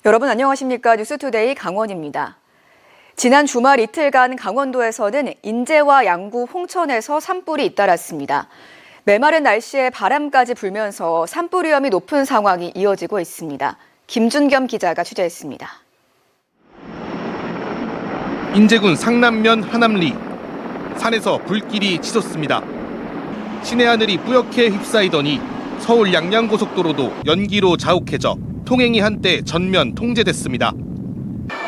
여러분 안녕하십니까? 뉴스투데이 강원입니다. 지난 주말 이틀간 강원도에서는 인제와 양구, 홍천에서 산불이 잇따랐습니다. 메마른 날씨에 바람까지 불면서 산불 위험이 높은 상황이 이어지고 있습니다. 김준겸 기자가 취재했습니다. 인제군 상남면 하남리. 산에서 불길이 치솟습니다. 시내 하늘이 뿌옇게 휩싸이더니 서울 양양고속도로도 연기로 자욱해져 통행이 한때 전면 통제됐습니다.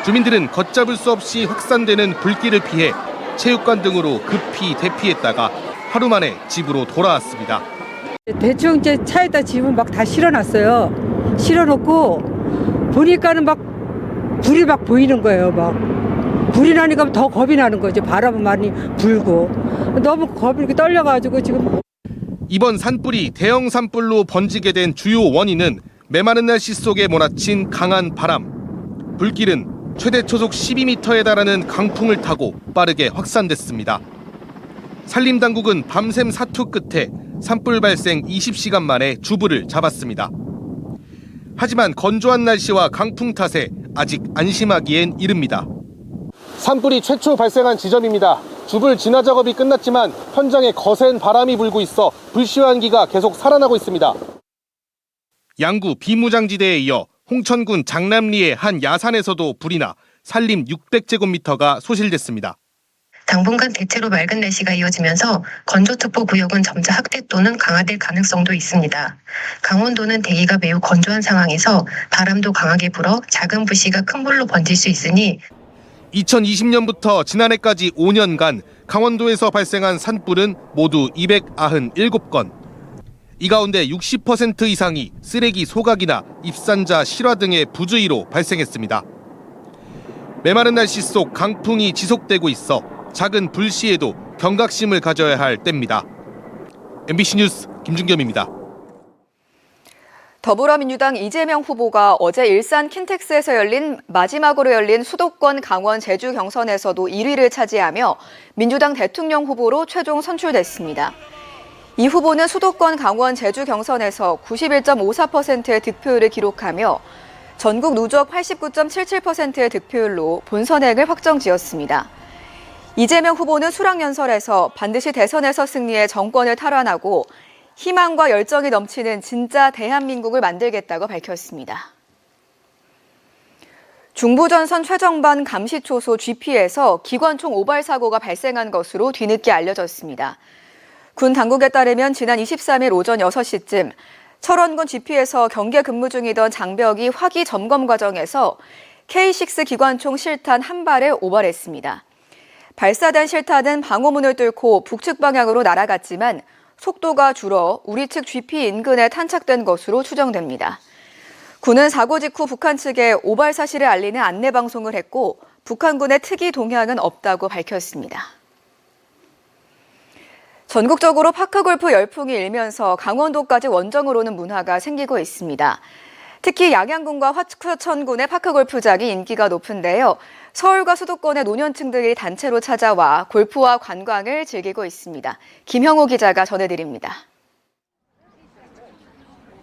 주민들은 걷잡을 수 없이 확산되는 불길을 피해 체육관 등으로 급히 대피했다가 하루 만에 집으로 돌아왔습니다. 대충 제 차에다 짐을 막 다 실어놨어요. 실어놓고 보니까는 막 불이 막 보이는 거예요. 막 불이 나니까 더 겁이 나는 거죠. 바람은 많이 불고 너무 겁이 떨려가지고 지금. 이번 산불이 대형 산불로 번지게 된 주요 원인은 메마른 날씨 속에 몰아친 강한 바람. 불길은 최대 초속 12m에 달하는 강풍을 타고 빠르게 확산됐습니다. 산림당국은 밤샘 사투 끝에 산불 발생 20시간 만에 주부를 잡았습니다. 하지만 건조한 날씨와 강풍 탓에 아직 안심하기엔 이릅니다. 산불이 최초 발생한 지점입니다. 주불 진화 작업이 끝났지만 현장에 거센 바람이 불고 있어 불시환기가 계속 살아나고 있습니다. 양구 비무장지대에 이어 홍천군 장남리의 한 야산에서도 불이 나 산림 600제곱미터가 소실됐습니다. 당분간 대체로 맑은 날씨가 이어지면서 건조특보 구역은 점차 확대 또는 강화될 가능성도 있습니다. 강원도는 대기가 매우 건조한 상황에서 바람도 강하게 불어 작은 불씨가 큰 불로 번질 수 있으니 2020년부터 지난해까지 5년간 강원도에서 발생한 산불은 모두 297건. 이 가운데 60% 이상이 쓰레기 소각이나 입산자 실화 등의 부주의로 발생했습니다. 메마른 날씨 속 강풍이 지속되고 있어 작은 불씨에도 경각심을 가져야 할 때입니다. MBC 뉴스 김준겸입니다. 더불어민주당 이재명 후보가 어제 일산 킨텍스에서 마지막으로 열린 수도권 강원 제주 경선에서도 1위를 차지하며 민주당 대통령 후보로 최종 선출됐습니다. 이 후보는 수도권 강원 제주 경선에서 91.54%의 득표율을 기록하며 전국 누적 89.77%의 득표율로 본선행을 확정지었습니다. 이재명 후보는 수락연설에서 반드시 대선에서 승리해 정권을 탈환하고 희망과 열정이 넘치는 진짜 대한민국을 만들겠다고 밝혔습니다. 중부전선 최정반 감시초소 GP에서 기관총 오발 사고가 발생한 것으로 뒤늦게 알려졌습니다. 군 당국에 따르면 지난 23일 오전 6시쯤 철원군 GP에서 경계 근무 중이던 장벽이 화기 점검 과정에서 K6 기관총 실탄 한 발을 오발했습니다. 발사된 실탄은 방호문을 뚫고 북측 방향으로 날아갔지만 속도가 줄어 우리 측 GP 인근에 탄착된 것으로 추정됩니다. 군은 사고 직후 북한 측에 오발 사실을 알리는 안내 방송을 했고 북한군의 특이 동향은 없다고 밝혔습니다. 전국적으로 파크골프 열풍이 일면서 강원도까지 원정을 오는 문화가 생기고 있습니다. 특히 양양군과 화천군의 파크골프장이 인기가 높은데요. 서울과 수도권의 노년층들이 단체로 찾아와 골프와 관광을 즐기고 있습니다. 김형호 기자가 전해드립니다.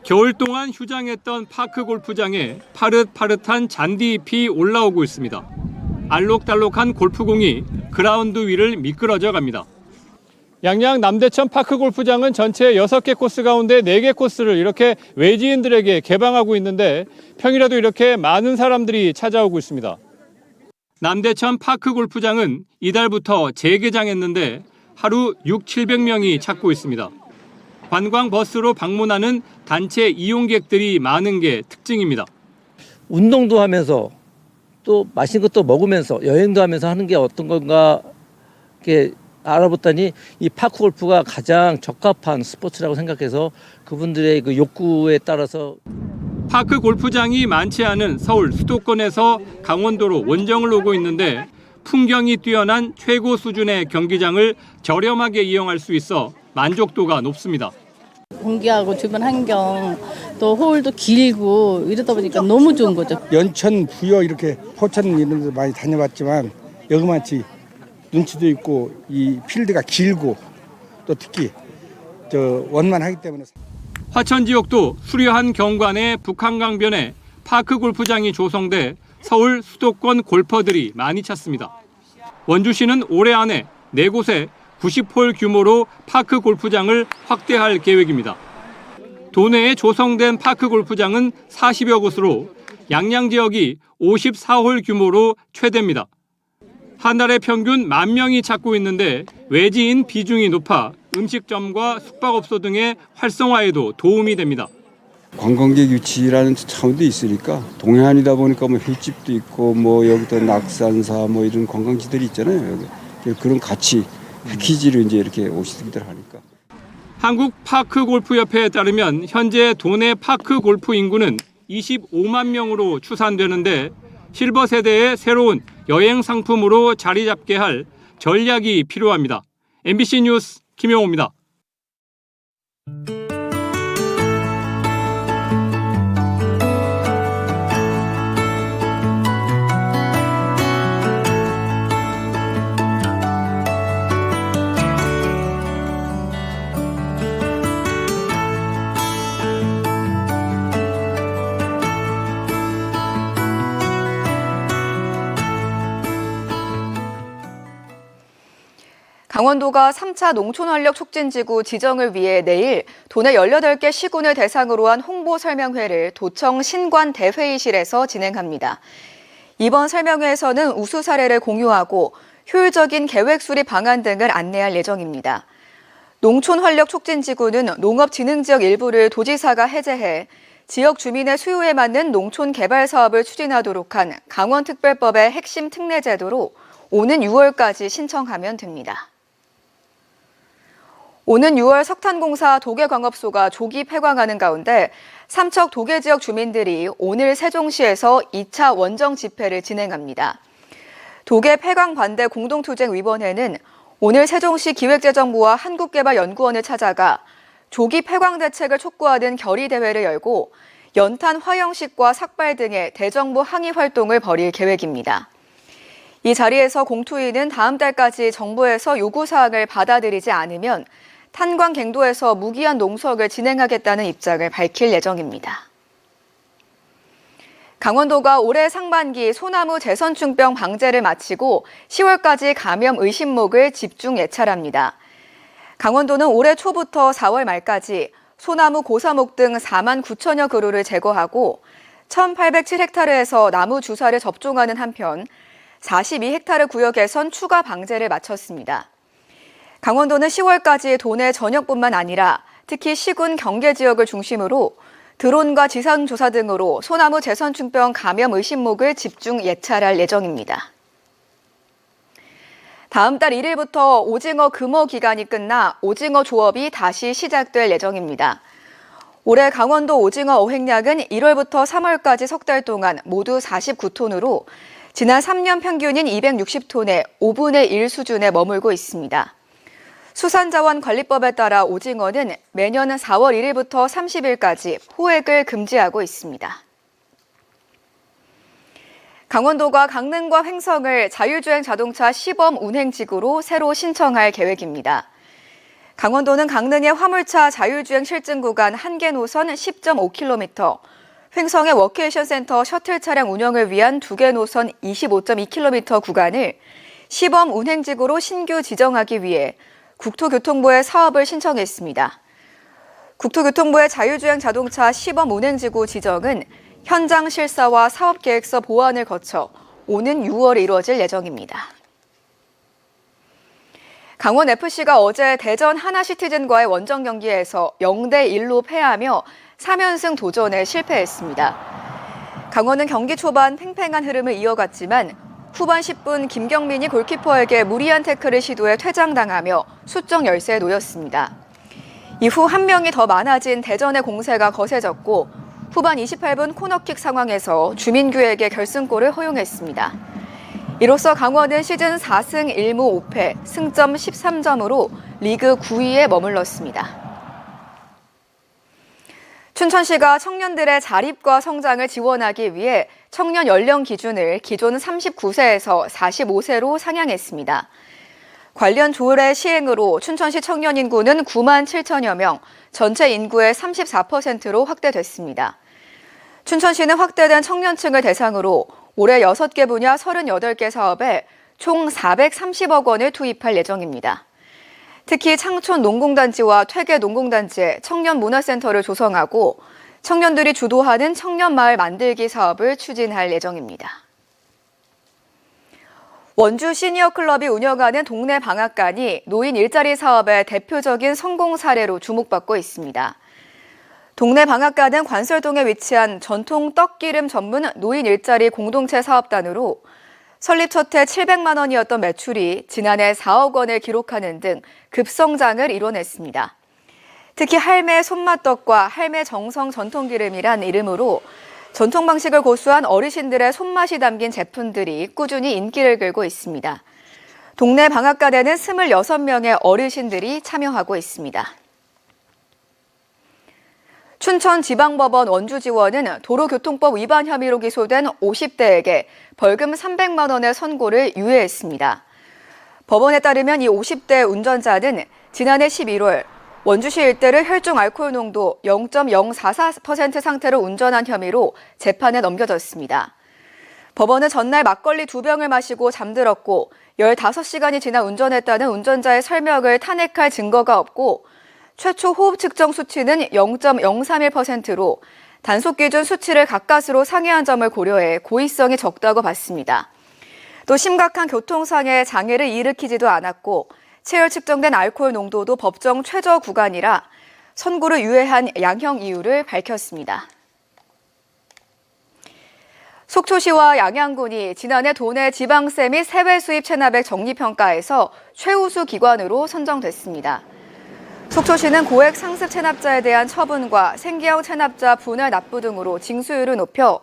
겨울 동안 휴장했던 파크골프장에 파릇파릇한 잔디잎이 올라오고 있습니다. 알록달록한 골프공이 그라운드 위를 미끄러져 갑니다. 양양 남대천 파크골프장은 전체 6개 코스 가운데 4개 코스를 이렇게 외지인들에게 개방하고 있는데 평일에도 이렇게 많은 사람들이 찾아오고 있습니다. 남대천 파크골프장은 이달부터 재개장했는데 하루 600~700명이 찾고 있습니다. 관광버스로 방문하는 단체 이용객들이 많은 게 특징입니다. 운동도 하면서 또 맛있는 것도 먹으면서 여행도 하면서 하는 게 어떤 건가 이렇게 알아봤더니 이 파크 골프가 가장 적합한 스포츠라고 생각해서 그분들의 그 욕구에 따라서 파크 골프장이 많지 않은 서울 수도권에서 강원도로 원정을 오고 있는데 풍경이 뛰어난 최고 수준의 경기장을 저렴하게 이용할 수 있어 만족도가 높습니다. 공기하고 주변 환경 또 호울도 길고 이러다 보니까 너무 좋은 거죠. 연천, 부여 이렇게 포천 이런 데 많이 다녀봤지만 여기만치 눈치도 있고 이 필드가 길고 또 특히 원만하기 때문에 화천 지역도 수려한 경관의 북한강변에 파크 골프장이 조성돼 서울 수도권 골퍼들이 많이 찾습니다. 원주시는 올해 안에 4곳에 90홀 규모로 파크 골프장을 확대할 계획입니다. 도내에 조성된 파크 골프장은 40여 곳으로 양양 지역이 54홀 규모로 최대입니다. 한 달에 평균 10,000명이 찾고 있는데 외지인 비중이 높아 음식점과 숙박업소 등의 활성화에도 도움이 됩니다. 관광객 유치라는 차원도 있으니까 동해안이다 보니까 뭐 횟집도 있고 뭐 여기도 낙산사 뭐 이런 관광지들이 있잖아요. 여기. 그런 같이 패키지로 이제 이렇게 오시기들 하니까. 한국 파크 골프협회에 따르면 현재 도내 파크 골프 인구는 25만 명으로 추산되는데 실버 세대의 새로운 여행 상품으로 자리 잡게 할 전략이 필요합니다. MBC 뉴스 김용호입니다. 강원도가 3차 농촌활력촉진지구 지정을 위해 내일 도내 18개 시군을 대상으로 한 홍보 설명회를 도청 신관대회의실에서 진행합니다. 이번 설명회에서는 우수 사례를 공유하고 효율적인 계획 수립 방안 등을 안내할 예정입니다. 농촌활력촉진지구는 농업진흥지역 일부를 도지사가 해제해 지역 주민의 수요에 맞는 농촌 개발 사업을 추진하도록 한 강원특별법의 핵심 특례 제도로 오는 6월까지 신청하면 됩니다. 오는 6월 석탄공사 도계광업소가 조기 폐광하는 가운데 삼척 도계 지역 주민들이 오늘 세종시에서 2차 원정 집회를 진행합니다. 도계 폐광 반대 공동투쟁위원회는 오늘 세종시 기획재정부와 한국개발연구원을 찾아가 조기 폐광 대책을 촉구하는 결의대회를 열고 연탄 화형식과 삭발 등의 대정부 항의 활동을 벌일 계획입니다. 이 자리에서 공투위는 다음 달까지 정부에서 요구사항을 받아들이지 않으면 탄광갱도에서 무기한 농석을 진행하겠다는 입장을 밝힐 예정입니다. 강원도가 올해 상반기 소나무 재선충병 방제를 마치고 10월까지 감염 의심목을 집중 예찰합니다. 강원도는 올해 초부터 4월 말까지 소나무 고사목 등 4만 9천여 그루를 제거하고 1,807헥타르에서 나무 주사를 접종하는 한편 42헥타르 구역에선 추가 방제를 마쳤습니다. 강원도는 10월까지 도내 전역뿐만 아니라 특히 시군 경계 지역을 중심으로 드론과 지상조사 등으로 소나무 재선충병 감염 의심목을 집중 예찰할 예정입니다. 다음 달 1일부터 오징어 금어 기간이 끝나 오징어 조업이 다시 시작될 예정입니다. 올해 강원도 오징어 어획량은 1월부터 3월까지 석 달 동안 모두 49톤으로 지난 3년 평균인 260톤의 5분의 1 수준에 머물고 있습니다. 수산자원관리법에 따라 오징어는 매년 4월 1일부터 30일까지 포획을 금지하고 있습니다. 강원도가 강릉과 횡성을 자율주행 자동차 시범 운행지구로 새로 신청할 계획입니다. 강원도는 강릉의 화물차 자율주행 실증 구간 1개 노선 10.5km, 횡성의 워케이션 센터 셔틀 차량 운영을 위한 2개 노선 25.2km 구간을 시범 운행지구로 신규 지정하기 위해 국토교통부에 사업을 신청했습니다. 국토교통부의 자율주행 자동차 시범 운행지구 지정은 현장 실사와 사업계획서 보완을 거쳐 오는 6월에 이루어질 예정입니다. 강원FC가 어제 대전 하나시티즌과의 원정 경기에서 0대1로 패하며 3연승 도전에 실패했습니다. 강원은 경기 초반 팽팽한 흐름을 이어갔지만 후반 10분 김경민이 골키퍼에게 무리한 태클을 시도해 퇴장당하며 수적 열세에 놓였습니다. 이후 한 명이 더 많아진 대전의 공세가 거세졌고 후반 28분 코너킥 상황에서 주민규에게 결승골을 허용했습니다. 이로써 강원은 시즌 4승 1무 5패, 승점 13점으로 리그 9위에 머물렀습니다. 춘천시가 청년들의 자립과 성장을 지원하기 위해 청년 연령 기준을 기존 39세에서 45세로 상향했습니다. 관련 조례 시행으로 춘천시 청년 인구는 9만 7천여 명, 전체 인구의 34%로 확대됐습니다. 춘천시는 확대된 청년층을 대상으로 올해 6개 분야 38개 사업에 총 430억 원을 투입할 예정입니다. 특히 창촌 농공단지와 퇴계 농공단지에 청년 문화센터를 조성하고 청년들이 주도하는 청년마을 만들기 사업을 추진할 예정입니다. 원주 시니어클럽이 운영하는 동네 방앗간이 노인 일자리 사업의 대표적인 성공 사례로 주목받고 있습니다. 동네 방앗간은 관설동에 위치한 전통 떡기름 전문 노인 일자리 공동체 사업단으로 설립 첫 해 700만 원이었던 매출이 지난해 4억 원을 기록하는 등 급성장을 이뤄냈습니다. 특히 할매 손맛떡과 할매 정성 전통기름이란 이름으로 전통 방식을 고수한 어르신들의 손맛이 담긴 제품들이 꾸준히 인기를 끌고 있습니다. 동네 방앗간에는 26명의 어르신들이 참여하고 있습니다. 춘천지방법원 원주지원은 도로교통법 위반 혐의로 기소된 50대에게 벌금 300만 원의 선고를 유예했습니다. 법원에 따르면 이 50대 운전자는 지난해 11월 원주시 일대를 혈중 알코올 농도 0.044% 상태로 운전한 혐의로 재판에 넘겨졌습니다. 법원은 전날 막걸리 2병을 마시고 잠들었고 15시간이 지나 운전했다는 운전자의 설명을 탄핵할 증거가 없고 최초 호흡 측정 수치는 0.031%로 단속 기준 수치를 가까스로 상회한 점을 고려해 고의성이 적다고 봤습니다. 또 심각한 교통상해 장애를 일으키지도 않았고 체열 측정된 알코올 농도도 법정 최저 구간이라 선고를 유예한 양형 이유를 밝혔습니다. 속초시와 양양군이 지난해 도내 지방세 및 세외 수입 체납액 정리평가에서 최우수 기관으로 선정됐습니다. 속초시는 고액 상습 체납자에 대한 처분과 생계형 체납자 분할 납부 등으로 징수율을 높여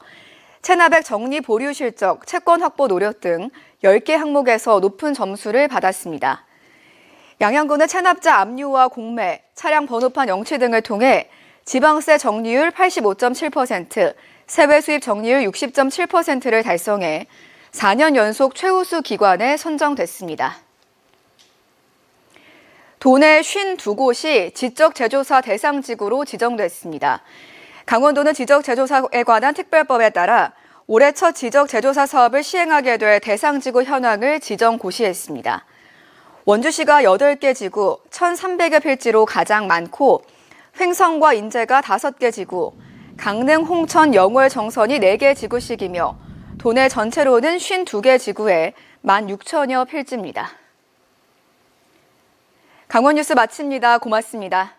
체납액 정리 보류 실적, 채권 확보 노력 등 10개 항목에서 높은 점수를 받았습니다. 양양군은 체납자 압류와 공매, 차량 번호판 영치 등을 통해 지방세 정리율 85.7%, 세외 수입 정리율 60.7%를 달성해 4년 연속 최우수 기관에 선정됐습니다. 도내 52곳이 지적제조사 대상지구로 지정됐습니다. 강원도는 지적제조사에 관한 특별법에 따라 올해 첫 지적제조사 사업을 시행하게 될 대상지구 현황을 지정고시했습니다. 원주시가 8개 지구 1,300여 필지로 가장 많고 횡성과 인제가 5개 지구, 강릉, 홍천, 영월, 정선이 4개 지구씩이며 도내 전체로는 52개 지구에 16,000여 필지입니다. 강원 뉴스 마칩니다. 고맙습니다.